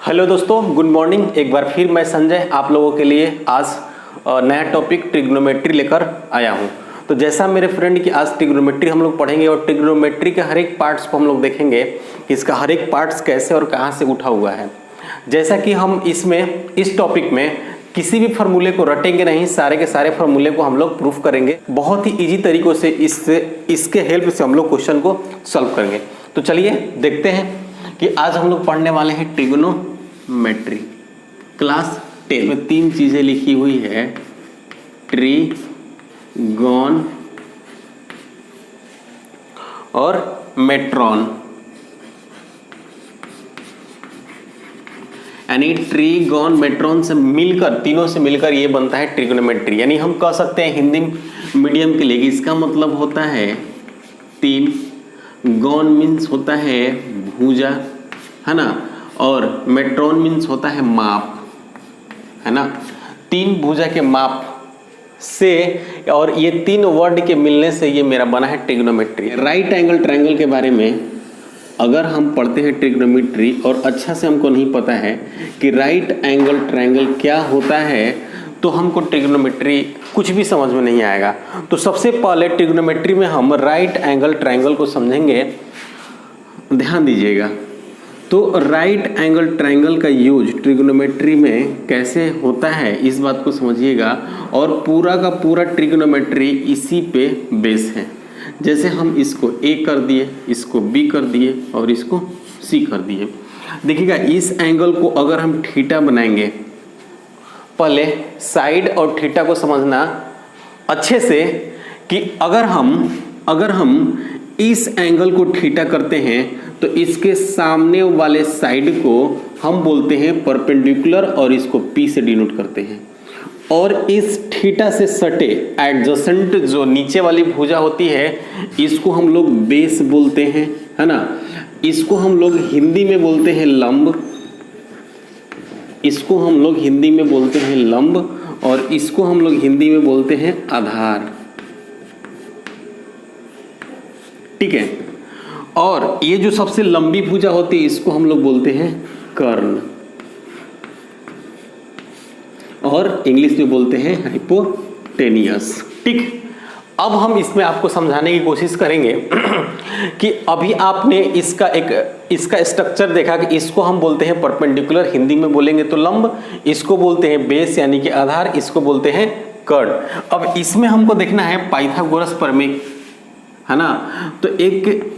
Hello दोस्तों, good morning. एक बार फिर मैं संजय आप लोगों के लिए आज नया टॉपिक ट्रिग्नोमेट्री लेकर आया हूं। तो जैसा मेरे फ्रेंड कि आज ट्रिग्नोमेट्री हम लोग पढ़ेंगे और ट्रिग्नोमेट्री के हर एक पार्ट्स को हम लोग देखेंगे कि इसका हर एक पार्ट्स कैसे और कहां से उठा हुआ है। जैसा कि हम इस टॉपिक में किसी भी फार्मूले को रटेंगे नहीं, सारे के सारे फार्मूले को हम लोग प्रूफ करेंगे। बहुत ही इजी तरीकों से इसके हेल्प से हम लोग क्वेश्चन को सॉल्व करेंगे। तो चलिए देखते हैं कि आज हम लोग पढ़ने वाले हैं ट्रिग्नोमेट्री क्लास 10 में 3 चीजें लिखी हुई है, ट्रिगोन और मेट्रॉन, यानी ट्रिगोन मेट्रॉन से मिलकर, तीनों से मिलकर ये बनता है ट्रिग्नोमेट्री। यानी हम कह सकते हैं हिंदी मीडियम के लिए कि इसका मतलब होता है 3, गॉन मीन्स होता है भुजा, है ना, और मेट्रॉन मीन्स होता है माप, है ना। 3 भुजा के माप से और ये 3 वर्ड के मिलने से ये मेरा बना है ट्रिग्नोमेट्री। राइट एंगल ट्रायंगल के बारे में अगर हम पढ़ते हैं ट्रिग्नोमेट्री और अच्छा से हमको नहीं पता है कि राइट एंगल ट्रायंगल क्या होता है, तो हमको ट्रिग्नोमेट्री कुछ भी समझ में नहीं आएगा। तो सबसे पहले ट्रिग्नोमेट्री में हम राइट एंगल ट्रायंगल को समझेंगे। ध्यान दीजिएगा, तो राइट एंगल ट्रायंगल का यूज ट्रिग्नोमेट्री में कैसे होता है इस बात को समझिएगा। और पूरा का पूरा ट्रिग्नोमेट्री इसी पे बेस है। जैसे हम इसको ए कर दिए, इसको बी कर दिए और इसको सी कर दिए। देखिएगा, इस एंगल को अगर हम थीटा बनाएंगे, पहले साइड और थीटा को समझना अच्छे से कि अगर हम इस एंगल को थीटा करते हैं तो इसके सामने वाले साइड को हम बोलते हैं परपेंडिकुलर और इसको पी से डिनोट करते हैं। और इस थीटा से सटे एडजेसेंट जो नीचे वाली भुजा होती है इसको हम लोग बेस बोलते हैं, है ना। इसको हम लोग हिंदी में बोलते हैं लंब, इसको हम लोग हिंदी में बोलते हैं लंब और इसको हम लोग हिंदी में बोलते हैं आधार, ठीक है। और ये जो सबसे लंबी भुजा होती है इसको हम लोग बोलते हैं कर्ण और इंग्लिश में बोलते हैं हाइपोटेनियस, ठीक। अब हम इसमें आपको समझाने की कोशिश करेंगे कि अभी आपने इसका स्ट्रक्चर देखा कि इसको हम बोलते हैं परपेंडिकुलर, हिंदी में बोलेंगे तो लंब, इसको बोलते हैं बेस यानी कि आधार, इसको बोलते हैं कर्ण। अब इसमें हमको देखना है पाइथागोरस प्रमेय, है ना। तो एक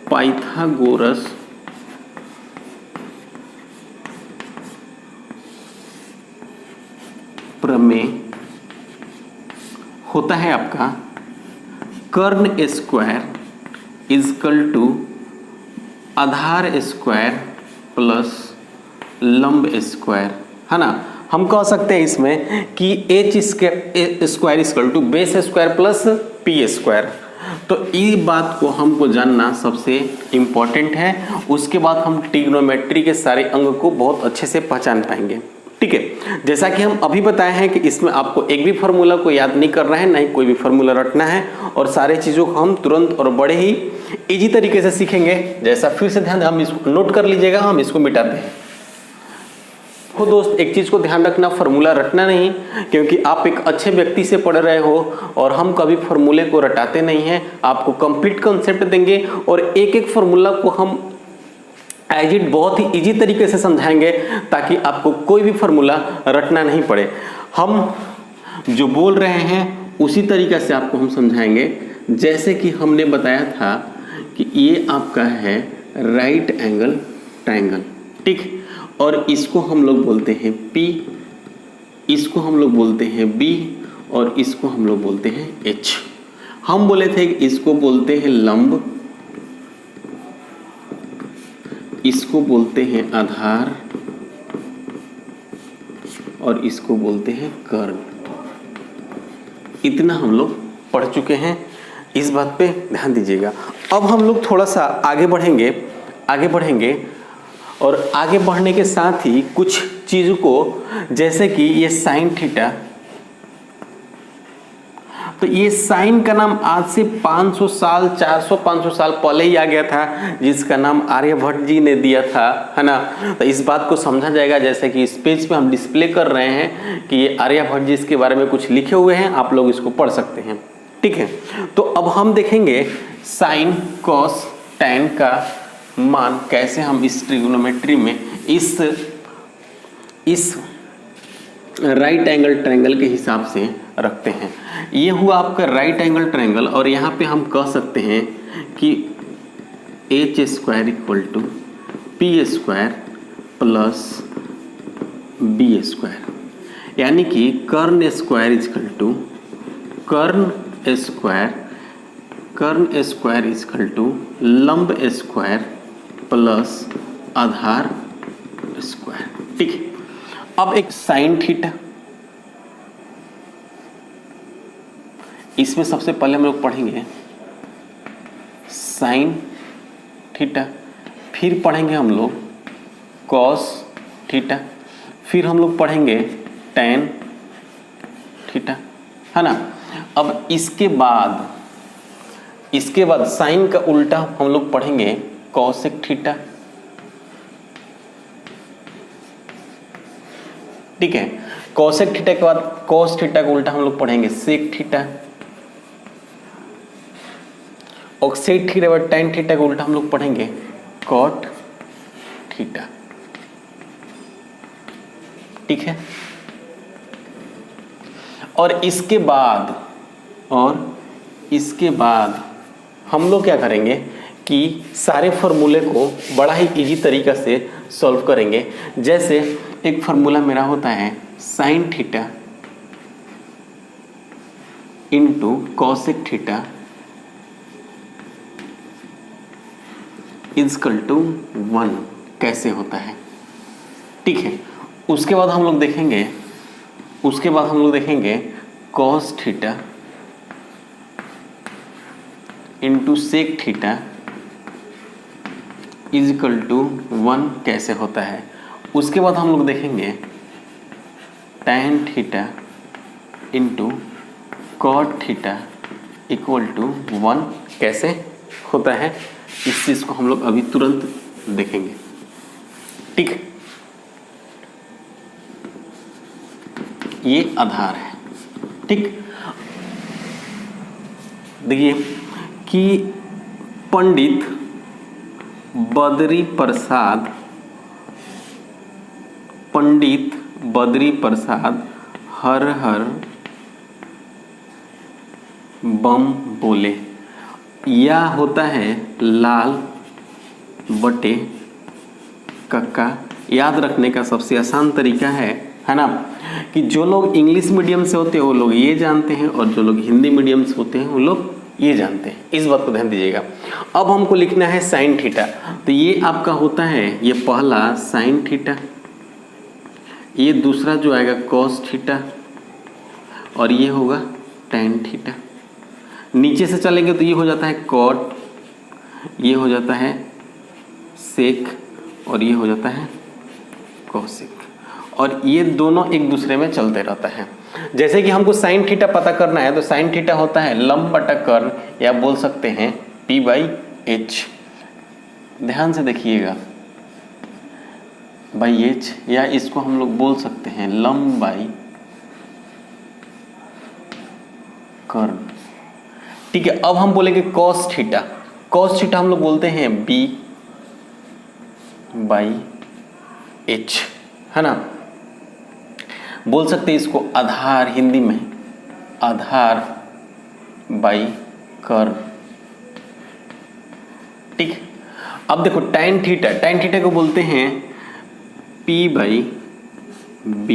पाइथागोरस प्रमेय होता है आपका कर्ण स्क्वायर इजकल टू आधार स्क्वायर प्लस लंब स्क्वायर, है ना। हम कह सकते हैं इसमें कि H square equal to base square plus P square. तो ये बात को हमको जानना सबसे इम्पॉर्टेंट है। उसके बाद हम ट्रिग्नोमेट्री के सारे अंग को बहुत अच्छे से पहचान पाएंगे, ठीक है। जैसा कि हम अभी बताए हैं कि इसमें आपको एक भी फार्मूला को याद नहीं करना है, नहीं कोई भी फार्मूला रटना है, और सारे चीज़ों को हम तुरंत और बड़े ही इजी तरीके से सीखेंगे। जैसा फिर से ध्यान, हम इसको नोट कर लीजिएगा, हम इसको मिटाते हैं। तो दोस्त, एक चीज़ को ध्यान रखना, फार्मूला रटना नहीं, क्योंकि आप एक अच्छे व्यक्ति से पढ़ रहे हो और हम कभी फार्मूले को रटाते नहीं हैं। आपको कंप्लीट कॉन्सेप्ट देंगे और एक एक फार्मूला को हम एज इट बहुत ही इजी तरीके से समझाएंगे ताकि आपको कोई भी फार्मूला रटना नहीं पड़े। हम जो बोल रहे हैं उसी तरीके से आपको हम समझाएंगे। जैसे कि हमने बताया था कि ये आपका है राइट एंगल ट्रायंगल, ठीक। और इसको हम लोग बोलते हैं P, इसको हम लोग बोलते हैं B और इसको हम लोग बोलते हैं H। हम बोले थे कि इसको बोलते हैं लंब, इसको बोलते हैं आधार और इसको बोलते हैं कर्ण। इतना हम लोग पढ़ चुके हैं, इस बात पे ध्यान दीजिएगा। अब हम लोग थोड़ा सा आगे बढ़ेंगे और आगे बढ़ने के साथ ही कुछ चीज़ों को, जैसे कि ये साइन थीटा, तो तो ये साइन का नाम आज से 500 साल 400-500 साल पहले ही आ गया था, जिसका नाम आर्यभट्ट जी ने दिया था, है ना। तो इस बात को समझा जाएगा, जैसे कि इस पेज पे हम डिस्प्ले कर रहे हैं कि ये आर्यभट्ट जी इसके बारे में कुछ लिखे हुए हैं, आप लोग इसको पढ़ सकते हैं, ठीक है। तो अब हम देखेंगे साइन कॉस टैन का मान कैसे हम इस ट्रिग्नोमेट्री में इस राइट एंगल ट्रायंगल के हिसाब से रखते हैं। ये हुआ आपका राइट एंगल ट्रायंगल, और यहाँ पे हम कह सकते हैं कि H square equal to P square plus B square, यानी कि कर्ण स्क्वायर इक्वल टू कर्ण स्क्वायर इक्वल टू लंब स्क्वायर प्लस आधार स्क्वायर, ठीक है। अब एक साइन थीटा, इसमें सबसे पहले हम लोग पढ़ेंगे साइन थीटा, फिर पढ़ेंगे हम लोग कॉस थीटा, फिर हम लोग पढ़ेंगे टैन थीटा, है ना। अब इसके बाद साइन का उल्टा हम लोग पढ़ेंगे कॉसेक थीटा, ठीक है। कॉसेक थीटा के बाद कॉस थीटा का उल्टा हम लोग पढ़ेंगे सेक थीटा, और सेक थीटा के बाद टैन थीटा का उल्टा हम लोग पढ़ेंगे कॉट थीटा, ठीक है। और इसके बाद हम लोग क्या करेंगे कि सारे फॉर्मूले को बड़ा ही इजी तरीका से सॉल्व करेंगे। जैसे एक फार्मूला मेरा होता है sine theta into cosec theta equal to 1 कैसे होता है, ठीक है। उसके बाद हम लोग देखेंगे cos theta into sec theta equal to 1 कैसे होता है। उसके बाद हम लोग देखेंगे tan theta into cot theta equal to 1 कैसे होता है। इस चीज को हम लोग अभी तुरंत देखेंगे, ठीक है। ये आधार है, ठीक। देखिए कि पंडित बद्री प्रसाद हर हर बम बोले, या होता है लाल बटे कक्का। याद रखने का सबसे आसान तरीका है ना, कि जो लोग इंग्लिश मीडियम से होते हैं वो लोग ये जानते हैं, और जो लोग हिंदी मीडियम से होते हैं वो लोग ये जानते हैं। इस बात को ध्यान दीजिएगा। अब हमको लिखना है साइन थीटा, तो ये आपका होता है, ये पहला साइन थीटा, ये दूसरा जो आएगा कॉस थीटा, और ये होगा टैन थीटा। नीचे से चलेंगे तो ये हो जाता है कॉट, ये हो जाता है सेक, और ये हो जाता है कॉसेक, और ये दोनों एक दूसरे में चलते रहता है। जैसे कि हमको साइन थीटा पता करना है, तो साइन थीटा होता है लंब बटा कर्ण, या बोल सकते हैं P/H। ध्यान से देखिएगा, H, या इसको हम लोग बोल सकते हैं लंब बाई कर्ण, ठीक है। अब हम बोलेंगे कॉस थीटा। कॉस थीटा हम लोग बोलते हैं B/H, है ना। बोल सकते हैं इसको आधार, हिंदी में आधार बाई कर्ण, ठीक है। अब देखो टैन थीटा को बोलते हैं P/B,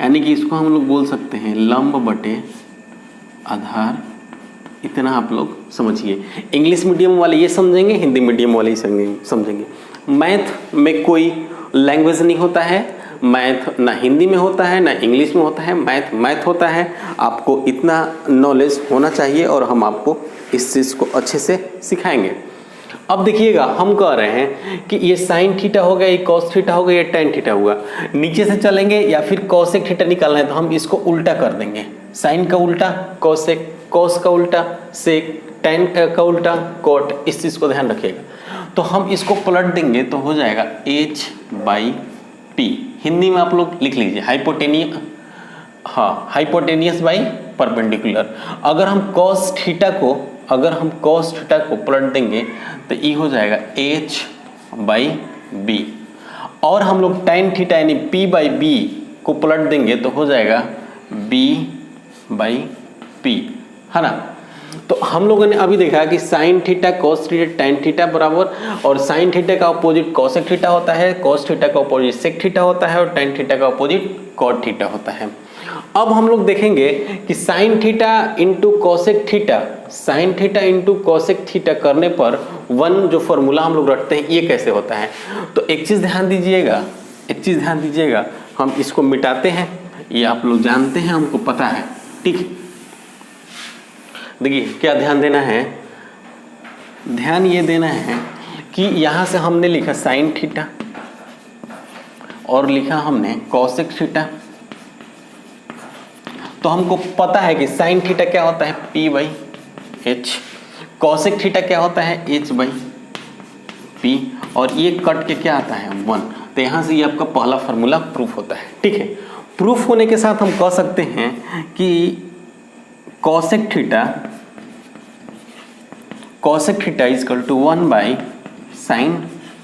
यानी कि इसको हम लोग बोल सकते हैं लंब बटे आधार। इतना आप लोग समझिए। इंग्लिश मीडियम वाले ये समझेंगे, हिंदी मीडियम वाले ही समझेंगे। मैथ में कोई लैंग्वेज नहीं होता है, मैथ ना हिंदी में होता है ना इंग्लिश में होता है, मैथ होता है। आपको इतना नॉलेज होना चाहिए, और हम आपको इस चीज़ को अच्छे से सिखाएंगे। अब देखिएगा, हम कह रहे हैं कि ये साइन थीटा हो गया, ये कॉस थीटा हो गया, ये टैन थीटा हुआ। नीचे से चलेंगे या फिर कॉसेक थीटा निकालना है, तो हम इसको उल्टा कर देंगे। साइन का उल्टा कोसेक, कोस का उल्टा सेक, टेन का उल्टा कोट, इस चीज़ को ध्यान रखिएगा। तो हम इसको पलट देंगे तो हो जाएगा h/p। हिंदी में आप लोग लिख लीजिए हाइपोटेनियस बाई परपेंडिकुलर। अगर हम cos थीटा को पलट देंगे तो ये हो जाएगा h/b। और हम लोग tan थीटा यानी p/b को पलट देंगे तो हो जाएगा b/p, है ना। तो हम लोगों ने अभी देखा कि sine theta cos theta tan theta बराबर, और साइन थीटा का अपोजिट कोसेक थीटा होता है, cos थीटा का अपोजिट सेक थीटा होता है, और tan थीटा का अपोजिट cot थीटा होता है। अब हम लोग देखेंगे कि sign theta into cosec theta, sign theta into cosec theta करने पर वन जो फॉर्मूला हम लोग रखते हैं ये कैसे होता है। तो एक चीज़ ध्यान दीजिएगा, हम इसको मिटाते हैं, ये आप लोग जानते हैं, हमको पता है, ठीक। देखिए क्या ध्यान देना है, ध्यान ये देना है कि यहाँ से हमने लिखा साइन थीटा और लिखा हमने कोसेक थीटा, तो हमको पता है कि साइन थीटा क्या होता है p/h, कोसेक थीटा क्या होता है h/p, और ये कट के क्या आता है 1। तो यहाँ से ये आपका पहला फार्मूला प्रूफ होता है, ठीक है। प्रूफ होने के साथ हम कह सकते हैं कि cosec theta equal to 1/sin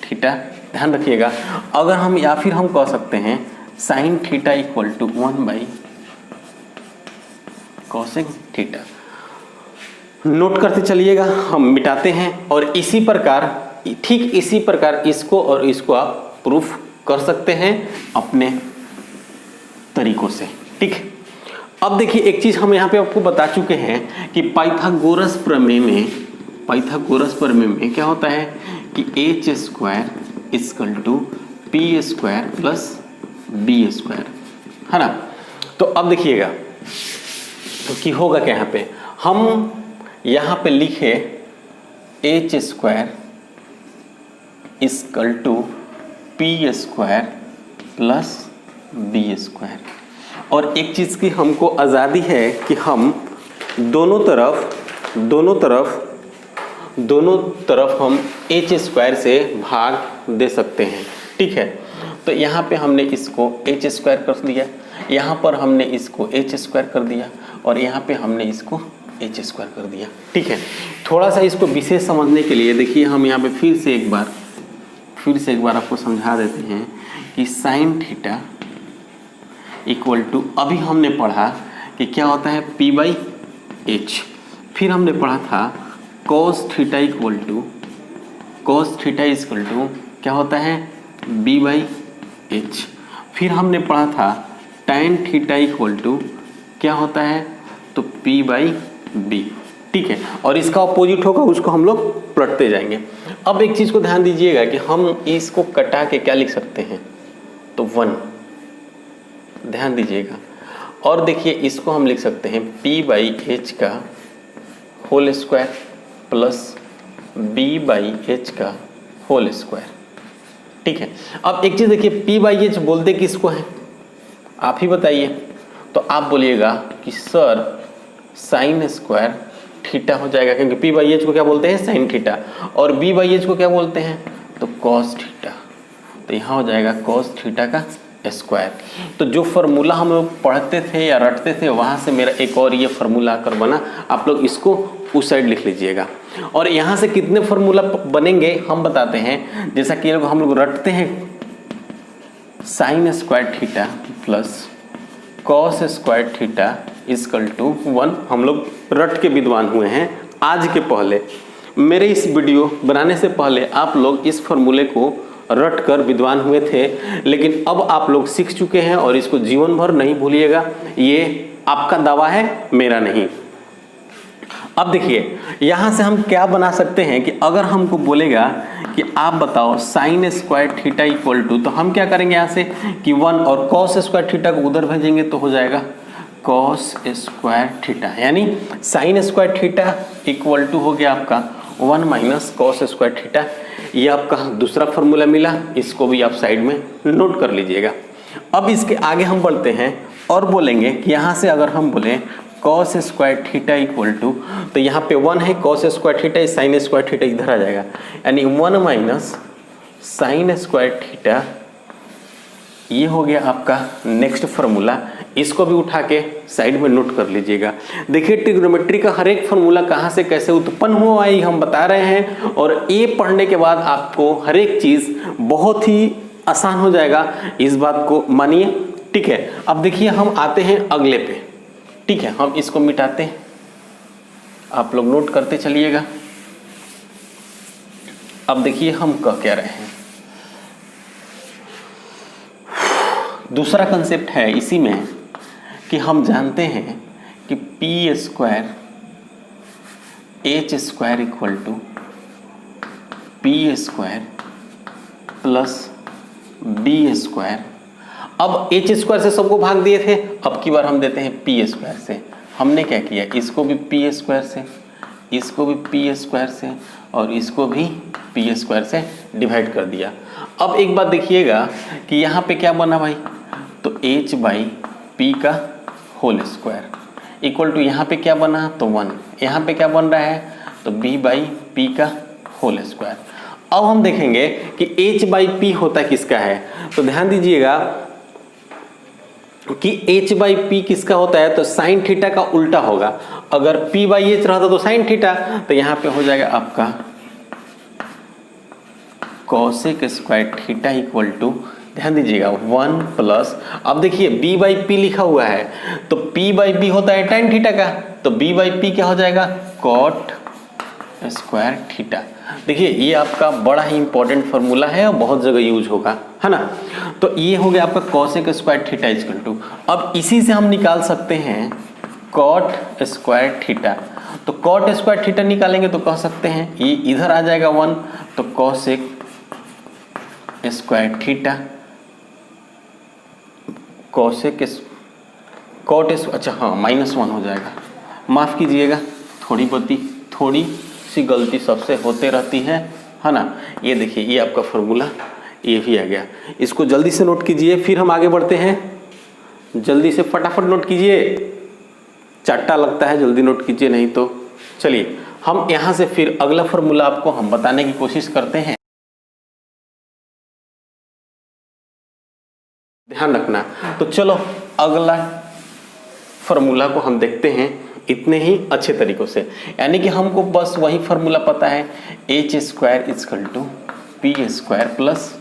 theta. ध्यान रखिएगा, अगर हम या फिर हम कह सकते हैं sin theta equal to 1/cosec theta. Note करते चलिएगा, हम मिटाते हैं, और इसी प्रकार इसको और इसको आप प्रूफ कर सकते हैं अपने तरीकों से, ठीक। अब देखिए एक चीज हम यहाँ पे आपको बता चुके हैं कि पाइथागोरस प्रमेय में क्या होता है कि h² equal to p² plus b², है ना। तो अब देखिएगा तो कि होगा क्या, यहाँ पे हम यहाँ पे लिखे h² equal to p² plus b²। और एक चीज़ की हमको आज़ादी है कि हम दोनों तरफ हम h² से भाग दे सकते हैं, ठीक है। तो यहाँ पे हमने इसको h² कर दिया, यहाँ पर हमने इसको h² कर दिया, और यहाँ पे हमने इसको h² कर दिया, ठीक है। थोड़ा सा इसको विशेष समझने के लिए देखिए हम यहाँ पे फिर से एक बार आपको समझा देते हैं कि साइन थीटा इक्वल टू, अभी हमने पढ़ा कि क्या होता है p/h, फिर हमने पढ़ा था cos थीटा इक्वल टू क्या होता है b/h, फिर हमने पढ़ा था tan थीटा इक्वल टू क्या होता है तो p/b, ठीक है। और इसका अपोजिट होगा उसको हम लोग पलटते जाएंगे। अब एक चीज़ को ध्यान दीजिएगा कि हम इसको कटा के क्या लिख सकते हैं तो 1, ध्यान दीजिएगा। और देखिए इसको हम लिख सकते हैं p/h का होल स्क्वायर प्लस b/h का होल स्क्वायर, ठीक है। अब एक चीज़ देखिए p/h बोलते किसको है आप ही बताइए। तो आप बोलिएगा कि सर साइन स्क्वायर थीटा हो जाएगा, क्योंकि p/h को क्या बोलते हैं साइन थीटा, और b/h को क्या बोलते हैं तो कॉस थीटा। तो यहाँ हो जाएगा कॉस थीटा का स्क्वायर। तो जो फार्मूला हम लोग पढ़ते थे या रटते थे वहाँ से मेरा एक और ये फार्मूला आकर बना, आप लोग इसको उस साइड लिख लीजिएगा। और यहाँ से कितने फार्मूला बनेंगे हम बताते हैं। जैसा कि हम लोग रटते हैं sine square theta plus cos square theta equal to 1, हम लोग रट के विद्वान हुए हैं। आज के पहले मेरे इस वीडियो बनाने से पहले आप लोग इस फार्मूले को रट कर विद्वान हुए थे, लेकिन अब आप लोग सीख चुके हैं और इसको जीवन भर नहीं भूलिएगा। ये आपका दावा है, मेरा नहीं। अब देखिए यहाँ से हम क्या बना सकते हैं कि अगर हमको बोलेगा कि आप बताओ sine square theta equal to, तो हम क्या करेंगे यहाँ से कि 1 और कॉस स्क्वायर थीटा को उधर भेजेंगे तो हो जाएगा कॉस स्क्वायर थीटा, यानी sine square theta equal to हो गया आपका 1 माइनस कॉस स्क्वायर थीटा। ये आपका दूसरा फार्मूला मिला, इसको भी आप साइड में नोट कर लीजिएगा। अब इसके आगे हम बढ़ते हैं और बोलेंगे कि यहाँ से अगर हम बोले cos square theta equal to, तो यहाँ पे 1 है, cos square theta, sine square theta इधर आ जाएगा, यानी 1 माइनस साइन स्क्वायर थीटा, ये हो गया आपका नेक्स्ट फार्मूला। इसको भी उठा के साइड में नोट कर लीजिएगा। देखिए ट्रिग्नोमेट्री का हर एक फार्मूला कहाँ से कैसे उत्पन्न हुआ है हम बता रहे हैं, और ये पढ़ने के बाद आपको हर एक चीज़ बहुत ही आसान हो जाएगा, इस बात को मानिए, ठीक है। अब देखिए हम आते हैं अगले पे, ठीक है, हम इसको मिटाते हैं, आप लोग नोट करते चलिएगा। अब देखिए हम कह क्या रहे हैं, दूसरा कंसेप्ट है इसी में कि हम जानते हैं कि P square H square equal to P square plus B square. अब एच स्क्वायर से सबको भाग दिए थे, अब की बार हम देते हैं पी स्क्वायर से। हमने क्या किया, इसको भी पी स्क्वायर से, इसको भी पी स्क्वायर से, और इसको भी पी स्क्वायर से डिवाइड कर दिया। अब एक बात देखिएगा कि यहाँ पे क्या बना भाई, तो h बाई पी का होल स्क्वायर इक्वल टू यहाँ पे क्या बना, तो 1, यहाँ पे क्या बन रहा है, तो b बाई पी का होल स्क्वायर। अब हम देखेंगे कि h बाई पी होता किसका है, तो ध्यान दीजिएगा कि h बाई पी किसका होता है, तो साइन थीटा का उल्टा होगा। अगर p बाई h रहता तो साइन थीटा, तो यहाँ पे हो जाएगा आपका cosec square theta equal to, ध्यान दीजिएगा 1 प्लस, अब देखिए b बाई पी लिखा हुआ है, तो p बाई बी होता है tan थीटा का, तो b बाई पी क्या हो जाएगा, कॉट स्क्वायर थीटा। देखिए ये आपका बड़ा ही इंपॉर्टेंट फार्मूला है और बहुत जगह यूज होगा, है ना। तो ये हो गया आपका cosec square theta equal to, अब इसी से हम निकाल सकते हैं कॉट स्क्वायर थीटा। तो कॉट स्क्वायर थीटा निकालेंगे तो कह सकते हैं ये इधर आ जाएगा 1, तो cosec square theta cosec cot, अच्छा हाँ -1 हो जाएगा, माफ़ कीजिएगा, थोड़ी सी गलती सबसे होते रहती है ना। ये देखिए ये आपका फार्मूला ये भी आ गया, इसको जल्दी से नोट कीजिए, फिर हम आगे बढ़ते हैं। जल्दी से फटाफट नोट कीजिए, चट्टा लगता है, जल्दी नोट कीजिए, नहीं तो चलिए हम यहाँ से फिर अगला फार्मूला आपको हम बताने की कोशिश करते हैं, ध्यान रखना। तो चलो अगला फार्मूला को हम देखते हैं इतने ही अच्छे तरीकों से, यानी कि हमको बस वही फार्मूला पता है, H square equal to P square plus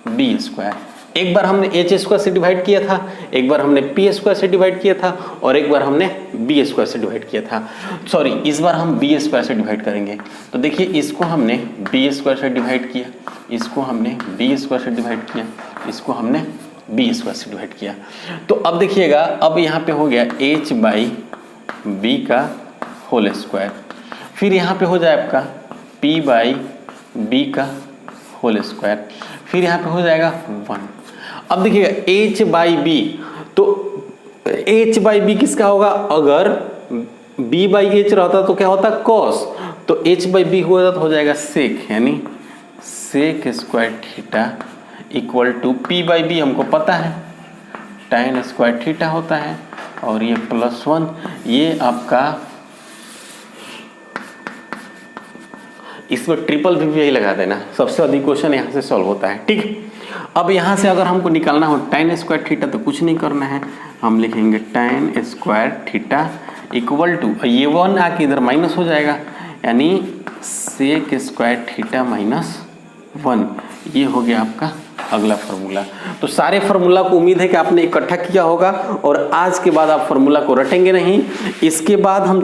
B square. एक बार हमने एच स्क्वायर से डिवाइड किया था, एक बार हमने पी स्क्वायर से डिवाइड किया था, और एक बार हमने बी स्क्वायर से डिवाइड किया था। सॉरी, इस बार हम बी स्क्वायर से डिवाइड करेंगे। तो देखिए इसको हमने बी स्क्वायर से डिवाइड किया, इसको हमने बी स्क्वायर से डिवाइड किया, इसको हमने बी स्क्वायर से डिवाइड किया। तो अब देखिएगा, अब यहाँ पे हो गया h बाई बी का होल स्क्वायर, फिर यहाँ पे हो जाए आपका p बाई बी का होल स्क्वायर, फिर यहाँ पे हो जाएगा 1। अब देखिएगा h बाई बी, तो h बाई बी किसका होगा, अगर b बाई h रहता तो क्या होता cos, तो h बाई बी हुआ तो हो जाएगा sec, यानी sec square theta equal to P by B हमको पता है tan स्क्वायर थीटा होता है, और ये +1, ये आपका इसमें ट्रिपल भी यही लगा देना, सबसे अधिक क्वेश्चन यहाँ से सॉल्व होता है, ठीक। अब यहाँ से अगर हमको निकालना हो tan स्क्वायर थीटा, तो कुछ नहीं करना है, हम लिखेंगे tan square theta equal to, ये 1 आके इधर माइनस हो जाएगा, यानी sec स्क्वायर थीटा -1। ये हो गया आपका अगला फार्मूला। तो सारे फार्मूला को उम्मीद है कि आपने इकट्ठा किया होगा, और आज के बाद आप फार्मूला को रटेंगे नहीं। इसके बाद हम